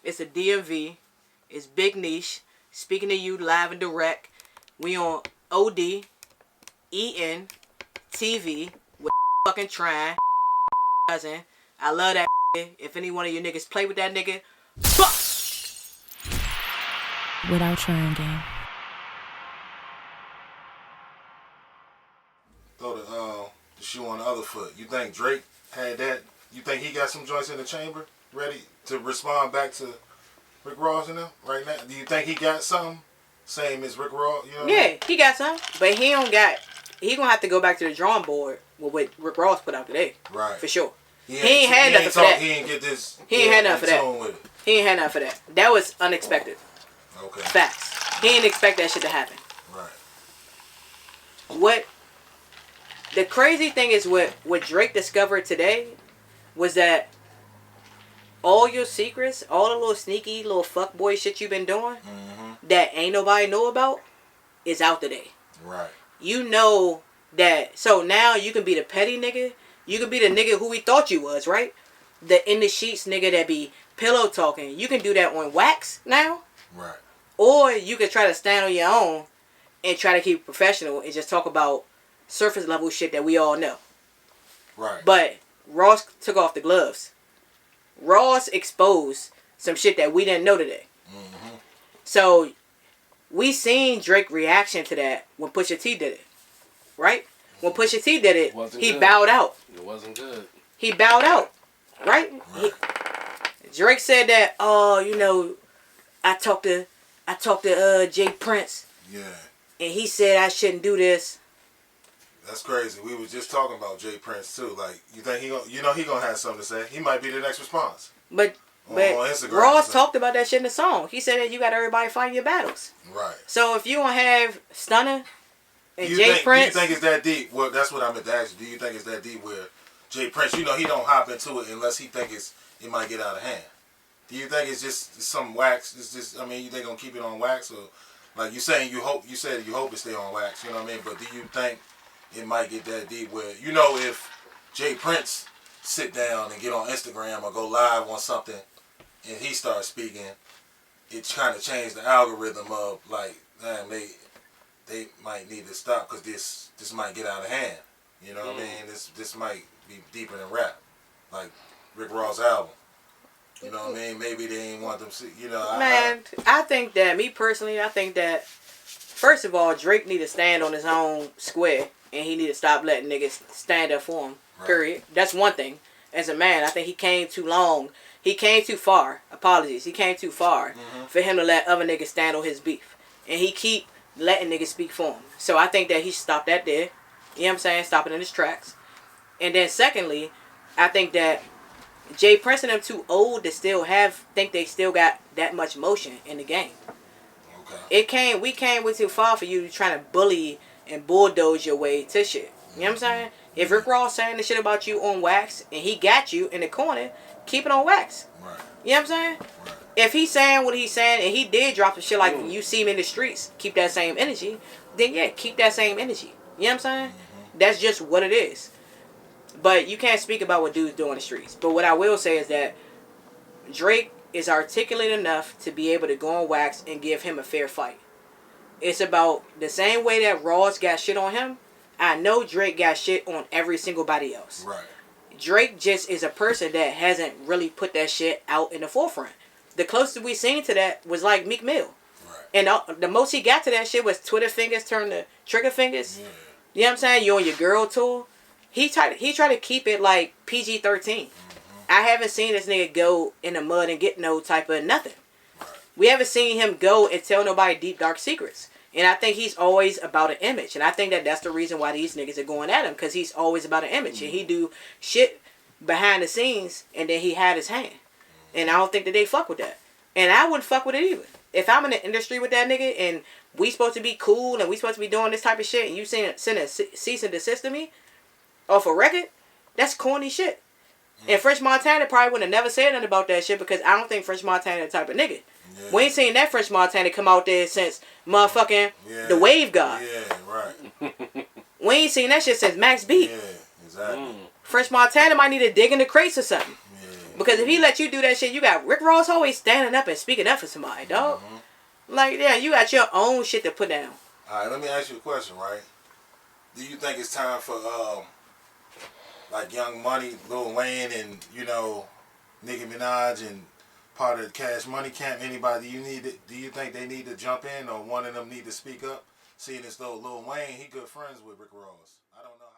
It's a DMV. It's Big Niche. Speaking to you live and direct. We on ODEE, ENTV with fucking trying cousin. I love that. If any one of you niggas play with that nigga, fuck. Withouttryin game. Throw the shoe on the other foot. You think Drake had that? You think he got some joints in the chamber ready to respond back to Rick Ross and them right now? Do you think he got something same as Rick Ross? You know what I mean? He got some, but he don't got. He gonna have to go back to the drawing board with what Rick Ross put out today. Right. For sure. He ain't had nothing for that. He ain't get this. He ain't had nothing for that. With it. He ain't had nothing for that. That was unexpected. Okay. Facts. He didn't expect that shit to happen. Right. What the crazy thing is, what Drake discovered today was that all your secrets, all the little sneaky little fuckboy shit you've been doing that ain't nobody know about is out today. Right. You know that, so now you can be the petty nigga. You can be the nigga who we thought you was, right? The in the sheets nigga that be pillow talking. You can do that on wax now. Right. Or you can try to stand on your own and try to keep it professional and just talk about surface level shit that we all know. Right. But Ross took off the gloves. Ross exposed some shit that we didn't know today. So we seen Drake's reaction to that when Pusha T did it. Right? When Pusha T did it, he bowed out. It wasn't good. He bowed out. Right? Drake said that, oh, you know, I talked to Jay Prince. Yeah. And he said I shouldn't do this. That's crazy. We was just talking about Jay Prince too. Like, you think he gonna have something to say? He might be the next response. But on Instagram, Ross talked about that shit in the song. He said that you got everybody fighting your battles. Right. So if you don't have Stunner and Jay Prince, do you think it's that deep? Well, that's what I meant to ask you. Do you think it's that deep where Jay Prince, you know, he don't hop into it unless he think it might get out of hand? Do you think it's just some wax? It's just, I mean, you think gonna keep it on wax, or like you saying you hope it stay on wax? You know what I mean? But do you think it might get that deep where, you know, if Jay Prince sit down and get on Instagram or go live on something and he starts speaking, it kind of changed the algorithm of like, man, they might need to stop because this might get out of hand. You know what I mean? This might be deeper than rap, like Rick Ross' album. You know what I mean? Maybe they ain't want them to, you know. I think that, me personally, I think that, first of all, Drake need to stand on his own square, and he need to stop letting niggas stand up for him, period. That's one thing. As a man, I think he came too long. He came too far. Apologies. He came too far for him to let other niggas stand on his beef. And he keep letting niggas speak for him. So I think that he should stop that there. You know what I'm saying? Stop it in his tracks. And then secondly, I think that Jay Prince and them too old to still think they still got that much motion in the game. Okay. We came way too far for you trying to bully and bulldoze your way to shit. You know what I'm saying? If Rick Ross saying the shit about you on wax and he got you in the corner, keep it on wax. Right. You know what I'm saying? Right. If he's saying what he's saying and he did drop the shit like you see him in the streets, keep that same energy, then yeah, keep that same energy. You know what I'm saying? That's just what it is. But you can't speak about what dudes do in the streets. But what I will say is that Drake is articulate enough to be able to go on wax and give him a fair fight. It's about the same way that Ross got shit on him. I know Drake got shit on every single body else. Right. Drake just is a person that hasn't really put that shit out in the forefront. The closest we seen to that was like Meek Mill. Right. And the most he got to that shit was Twitter fingers turned to trigger fingers. Yeah. You know what I'm saying? You on your girl tour. He tried to keep it like PG-13. I haven't seen this nigga go in the mud and get no type of nothing. Right. We haven't seen him go and tell nobody deep, dark secrets. And I think he's always about an image. And I think that that's the reason why these niggas are going at him. Because he's always about an image. And he do shit behind the scenes. And then he had his hand. And I don't think that they fuck with that. And I wouldn't fuck with it either. If I'm in the industry with that nigga and we supposed to be cool and we supposed to be doing this type of shit and you send a cease and desist to me off a record, that's corny shit. And French Montana probably would have never said nothing about that shit because I don't think French Montana the type of nigga. Yeah. We ain't seen that French Montana come out there since motherfucking the Wave God. Yeah, right. We ain't seen that shit since Max B. Yeah, exactly. French Montana might need to dig in the crates or something. Because if he let you do that shit, you got Rick Ross always standing up and speaking up for somebody, dog. Like, yeah, you got your own shit to put down. All right, let me ask you a question, right? Do you think it's time for, like, Young Money, Lil Wayne, and, you know, Nicki Minaj, and part of the Cash Money camp? Anybody do you think they need to jump in, or one of them need to speak up? Seeing as though Lil Wayne, he good friends with Rick Ross. I don't know.